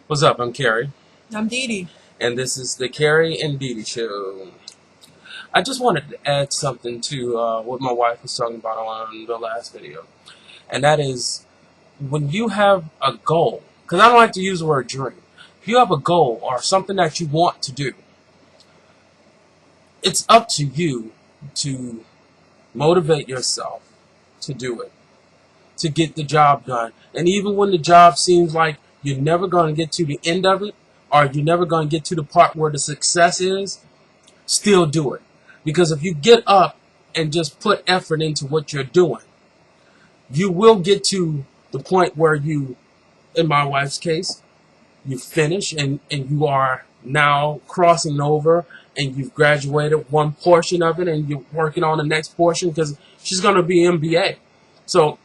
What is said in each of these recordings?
What's up? I'm Carrie. I'm Dee Dee. And this is the Carrie and Dee Dee Show. I just wanted to add something to what my wife was talking about on the last video. And that is, when you have a goal, because I don't like to use the word dream. If you have a goal or something that you want to do, it's up to you to motivate yourself to do it, to get the job done. And even when the job seems like you're never going to get to the end of it, or you're never going to get to the part where the success is, still do it. Because if you get up and just put effort into what you're doing, you will get to the point where you, in my wife's case, you finish and you are now crossing over and you've graduated one portion of it and you're working on the next portion because she's going to be MBA. So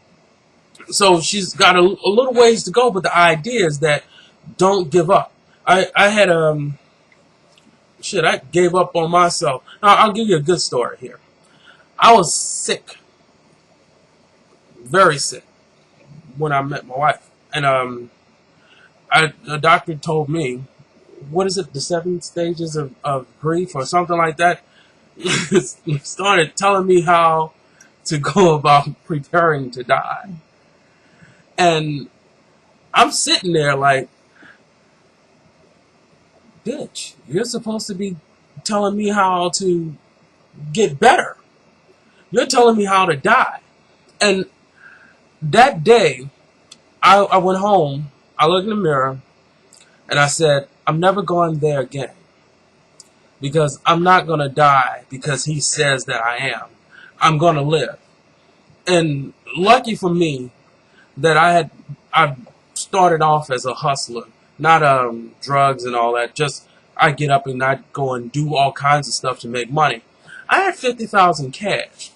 she's got a little ways to go, but the idea is that don't give up. I had I gave up on myself. Now, I'll give you a good story here. I was sick, very sick, when I met my wife, and the doctor told me, what is it, the 7 stages of grief or something like that. Started telling me how to go about preparing to die. And I'm sitting there like, bitch, you're supposed to be telling me how to get better. You're telling me how to die. And that day, I went home, I looked in the mirror, and I said, I'm never going there again. Because I'm not going to die because he says that I am. I'm going to live. And lucky for me, that I started off as a hustler, not drugs and all that. Just I get up and I go and do all kinds of stuff to make money. I had $50,000 cash,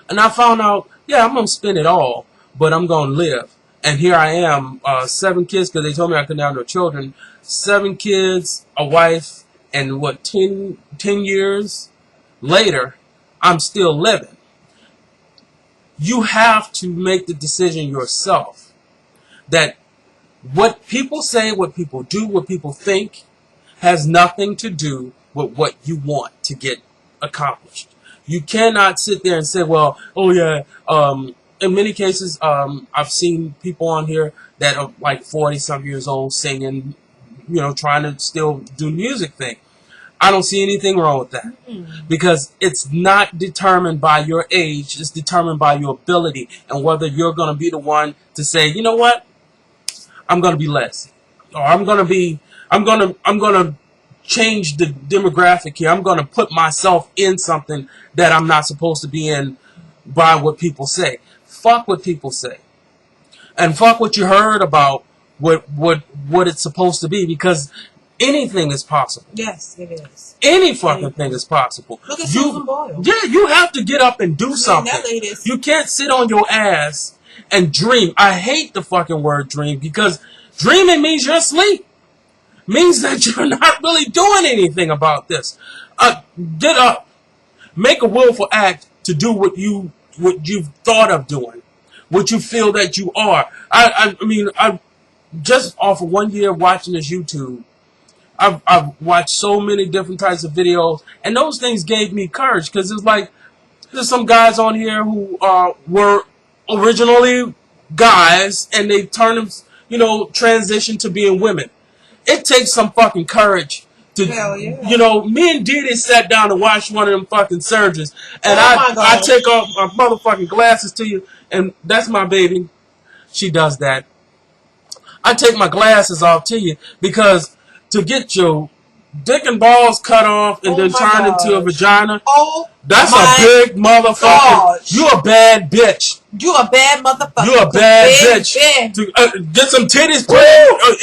and I found out, yeah, I'm gonna spend it all, but I'm gonna live. And here I am, 7 kids, because they told me I couldn't have no children. 7 kids, a wife, and 10 years later, I'm still living. You have to make the decision yourself that what people say, what people do, what people think has nothing to do with what you want to get accomplished. You cannot sit there and say, well, oh yeah, in many cases, I've seen people on here that are like 40-something years old singing, trying to still do music thing. I don't see anything wrong with that, because it's not determined by your age. It's determined by your ability and whether you're going to be the one to say, you know what, I'm going to be less, or I'm going to change the demographic here. I'm going to put myself in something that I'm not supposed to be in by what people say. Fuck what people say, and fuck what you heard about what it's supposed to be, because anything is possible. Yes, it is. Any fucking thing is possible. Look at Susan Boyle. Yeah, you have to get up and do something. That lady is. You can't sit on your ass and dream. I hate the fucking word dream, because dreaming means you're asleep. Means that you're not really doing anything about this. Get up. Make a willful act to do what you've thought of doing. What you feel that you are. I mean, just off of 1 year watching this YouTube, I've watched so many different types of videos, and those things gave me courage, because it's like there's some guys on here who were originally guys, and they turn them, transition to being women. It takes some fucking courage to, Hell yeah. Me and Didi sat down and watched one of them fucking surgeries, and I take off my motherfucking glasses to you, and that's my baby. She does that. I take my glasses off to you, because to get your dick and balls cut off and then turned into a vagina, that's a big motherfucker. Gosh. You a bad bitch. You a bad motherfucker. You a bad bitch. To, get some titties put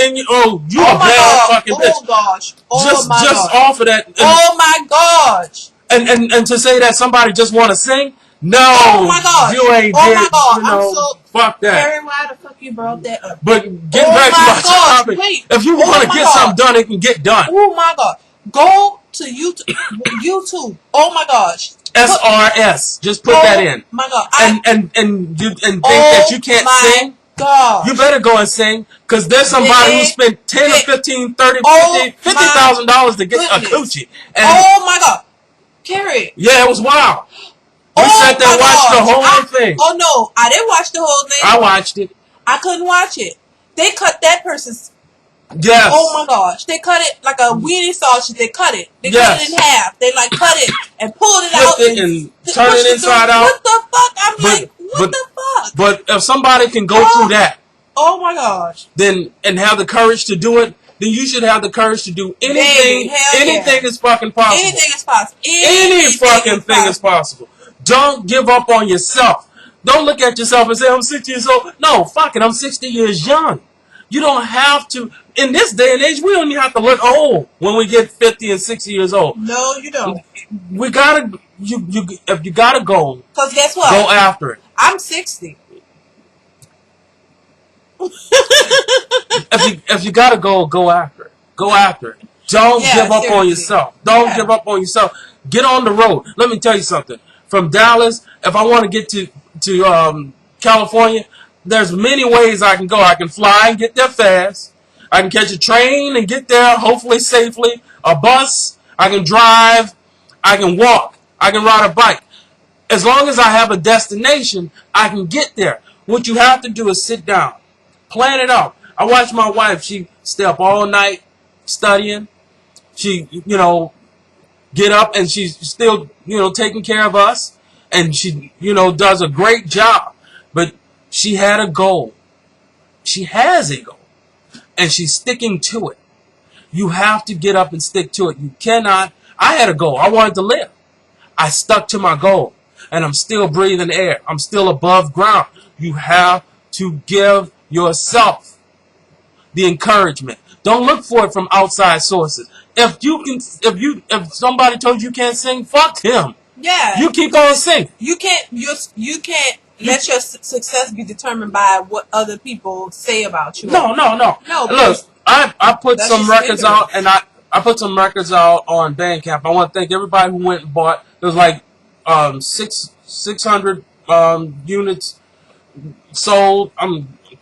in you. Oh, you a bad fucking bitch. Oh gosh. Just off of that. Oh my gosh. And to say that somebody just want to sing? No. Oh my gosh. You ain't oh did. My God. Fuck that. Very why the fuck you brought that up? But get back to my topic. Wait. If you want to get something done, it can get done. Oh my God. Go to YouTube. Oh my gosh. SRS. Just put that in. My God. And think that you can't sing? gosh. You better go and sing, because there's somebody who spent 10 or 15, 30, $50,000 to get a coochie. And oh my God. Carrie. yeah, it was wild. We sat there and watched the whole thing. Oh no, I didn't watch the whole thing. I watched it. I couldn't watch it. They cut that person's. Yes. Oh my gosh. They cut it like a weenie sausage. They cut it. They cut it in half. They like cut it and pulled it out and turn it inside out. What the fuck? I'm like, what the fuck? But if somebody can go through that, oh my gosh, then and have the courage to do it, then you should have the courage to do anything. Baby, anything is fucking possible. Anything is possible. Any fucking thing is possible. Don't give up on yourself. Don't look at yourself and say, I'm 60 years old. No, fuck it, I'm 60 years young. You don't have to. In this day and age, we don't even have to look old when we get 50 and 60 years old. No, you don't. We gotta, if you gotta go, because guess what? Go after it. I'm 60. if you gotta go after it. Go after it. Don't give up on yourself. Don't give up on yourself. Get on the road. Let me tell you something. From Dallas, if I want to get to California, there's many ways I can go. I can fly and get there fast. I can catch a train and get there hopefully safely. A bus. I can drive. I can walk. I can ride a bike. As long as I have a destination, I can get there. What you have to do is sit down. Plan it out. I watch my wife. She stay up all night studying. She, get up and she's still, taking care of us. And she, does a great job. But she had a goal. She has a goal. And she's sticking to it. You have to get up and stick to it. You cannot. I had a goal. I wanted to live. I stuck to my goal. And I'm still breathing air. I'm still above ground. You have to give yourself the encouragement. Don't look for it from outside sources. If somebody told you can't sing, fuck him. Yeah. You keep on singing. You can't let your success be determined by what other people say about you. No. Look, I put some records out, and I put some records out on Bandcamp. I want to thank everybody who went and bought. There was like 600 units sold.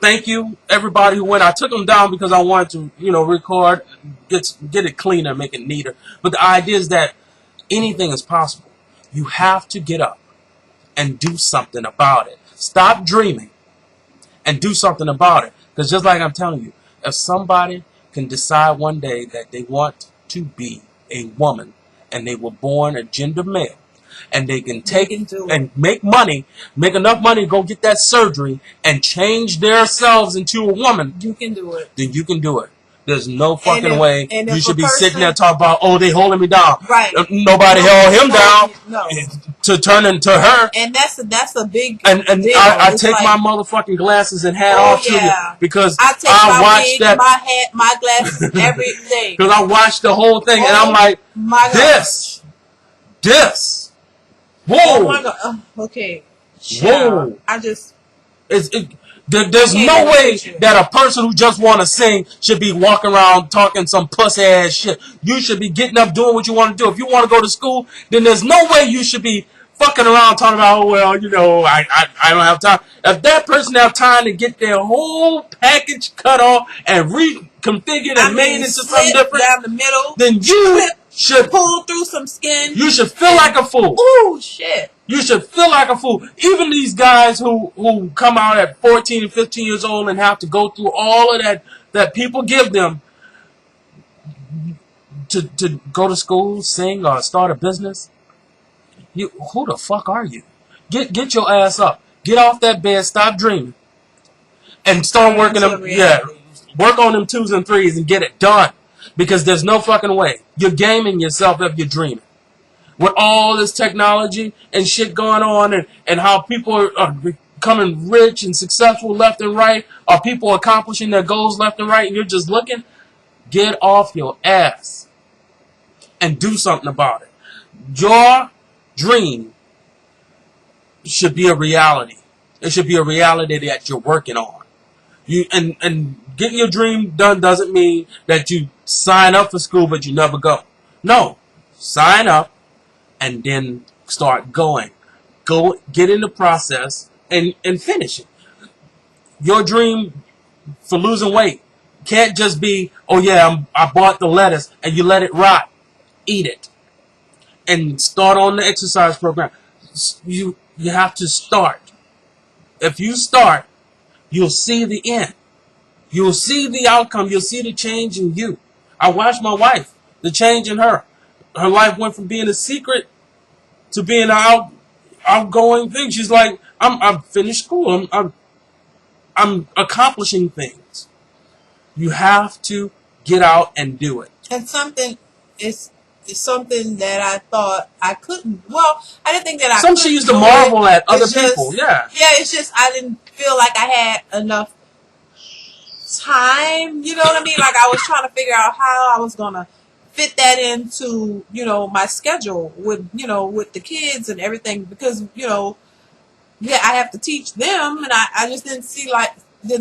Thank you, everybody who went. I took them down because I wanted to, record, get it cleaner, make it neater. But the idea is that anything is possible. You have to get up and do something about it. Stop dreaming and do something about it. Because just like I'm telling you, if somebody can decide one day that they want to be a woman and they were born a gender male, and they can take and make money, make enough money to go get that surgery and change themselves into a woman. You can do it. Then you can do it. There's no fucking way you should be sitting there talking about, oh, they holding me down. Right. Nobody held him down no. to turn into her. And that's a big and deal. I take my motherfucking glasses and hat off to you because I watched that. My hat, my glasses, everything. Because I watched the whole thing and I'm like, this. Whoa. Oh my God. Okay. Whoa. There's no way that a person who just want to sing should be walking around talking some pussy ass shit. You should be getting up doing what you want to do. If you want to go to school, then there's no way you should be fucking around talking about, oh, well, I don't have time. If that person have time to get their whole package cut off and reconfigured and made into something different, down the middle, then you should pull through some skin. You should feel like a fool. Ooh, shit. You should feel like a fool. Even these guys who come out at 14 and 15 years old and have to go through all of that people give them to go to school, sing, or start a business. Who the fuck are you? Get your ass up. Get off that bed. Stop dreaming. And start working them. Yeah, work on them 2s and 3s and get it done. Because there's no fucking way. You're gaming yourself if you're dreaming. With all this technology and shit going on and how people are becoming rich and successful left and right, or people accomplishing their goals left and right, and you're just looking, get off your ass and do something about it. Your dream should be a reality. It should be a reality that you're working on. And getting your dream done doesn't mean that you sign up for school but you never go. No. Sign up and then start going. Go get in the process and finish it. Your dream for losing weight can't just be, oh yeah, I bought the lettuce and you let it rot. Eat it. And start on the exercise program. You have to start. If you start, you'll see the end. You'll see the outcome. You'll see the change in you. I watched my wife, the change in her. Her life went from being a secret to being an outgoing thing. She's like, I'm finished school. I'm accomplishing things. You have to get out and do it. And something is something that I thought I couldn't. Well, I didn't think that I. Some she used to marvel at other people. Yeah. Yeah, it's just I didn't feel like I had enough time. You know what I mean? Like I was trying to figure out how I was gonna fit that into my schedule with with the kids and everything because I have to teach them and I just didn't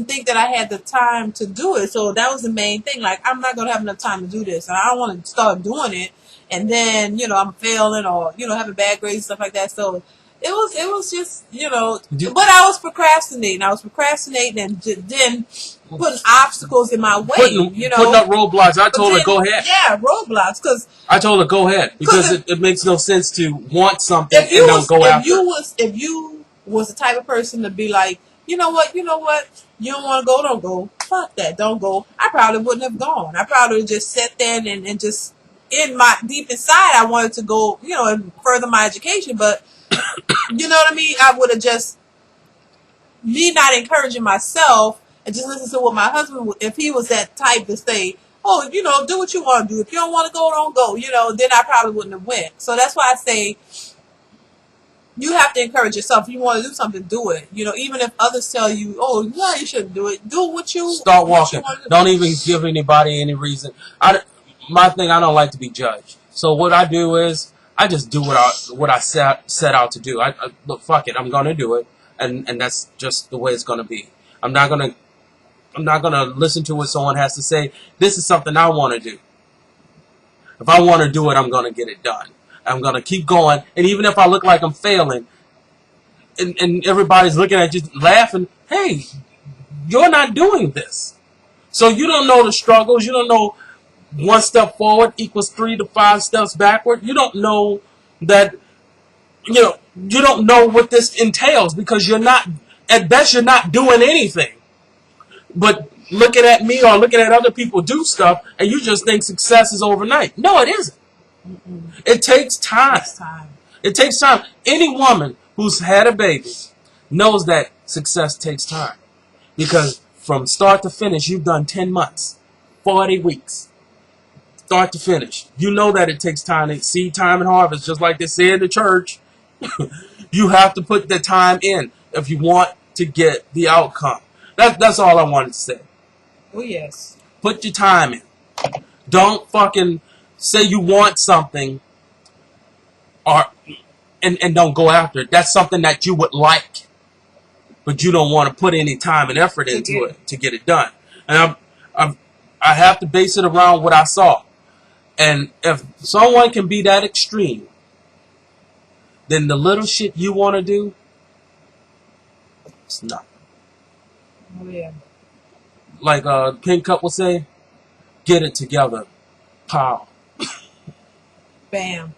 think that I had the time to do it. So that was the main thing. Like, I'm not going to have enough time to do this. And I don't want to start doing it. And then, I'm failing or, having bad grades and stuff like that. So it was just, but I was procrastinating. And then putting obstacles in my way, Putting up roadblocks. I told her, go ahead. Yeah, roadblocks. I told her, go ahead. Because it makes no sense to want something and don't go after it. If you was the type of person to be like, you know what, you don't want to go, don't go. Fuck that, don't go. I probably wouldn't have gone. I probably would just sat there and just deep inside, I wanted to go, and further my education. But you know what I mean? I would have just, me not encouraging myself and just listen to what my husband would, if he was that type to say, oh, do what you want to do. If you don't want to go, don't go. Then I probably wouldn't have went. So that's why I say, you have to encourage yourself. If you want to do something, do it. Even if others tell you, oh, no, you shouldn't do it. Do what you start walking. Don't even give anybody any reason. My thing, I don't like to be judged. So what I do is I just do what I set out to do. I look, fuck it, I'm gonna do it, and that's just the way it's gonna be. I'm not gonna listen to what someone has to say. This is something I want to do. If I want to do it, I'm gonna get it done. I'm going to keep going. And even if I look like I'm failing and everybody's looking at you laughing, hey, you're not doing this. So you don't know the struggles. You don't know 1 step forward equals 3 to 5 steps backward. You don't know that, you don't know what this entails because at best, you're not doing anything. But looking at me or looking at other people do stuff and you just think success is overnight. No, it isn't. It takes time. It takes time. Any woman who's had a baby knows that success takes time. Because from start to finish, you've done 10 months, 40 weeks. Start to finish. You know that it takes time. It's seed time and harvest, just like they say in the church. You have to put the time in if you want to get the outcome. That's all I wanted to say. Oh, yes. Put your time in. Don't fucking say you want something and don't go after it. That's something that you would like, but you don't want to put any time and effort into it to get it done. And I have to base it around what I saw. And if someone can be that extreme, then the little shit you want to do, it's nothing. Oh, yeah. Like Pink Cup would say, get it together. Pow. Bam.